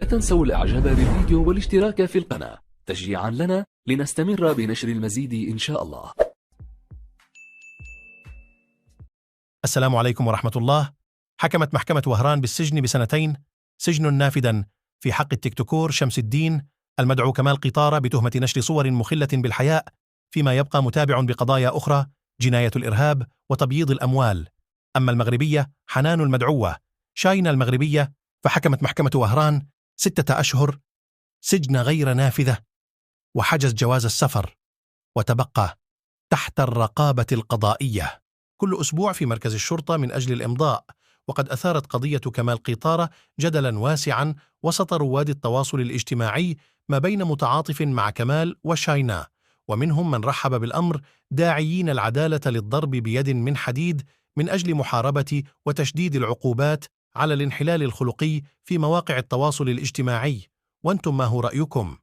تنسوا الإعجاب بالفيديو والاشتراك في القناة تشجيعا لنا لنستمر بنشر المزيد إن شاء الله. السلام عليكم ورحمة الله. حكمت محكمة وهران بالسجن ب2 سجن نافذا في حق التيكتوكور شمس الدين المدعو كمال قيطارة بتهمة نشر صور مخلة بالحياء، فيما يبقى متابع بقضايا أخرى: جناية الإرهاب وتبييض الأموال. أما المغربية حنان المدعوة شاينة المغربية، فحكمت محكمة وهران 6 أشهر سجن غير نافذة وحجز جواز السفر، وتبقى تحت الرقابة القضائية كل أسبوع في مركز الشرطة من أجل الإمضاء. وقد أثارت قضية كمال قيطارة جدلا واسعا وسط رواد التواصل الاجتماعي ما بين متعاطف مع كمال وشاينا، ومنهم من رحب بالأمر داعيين العدالة للضرب بيد من حديد من أجل محاربة وتشديد العقوبات على الانحلال الخلقي في مواقع التواصل الاجتماعي. وأنتم ما هو رأيكم؟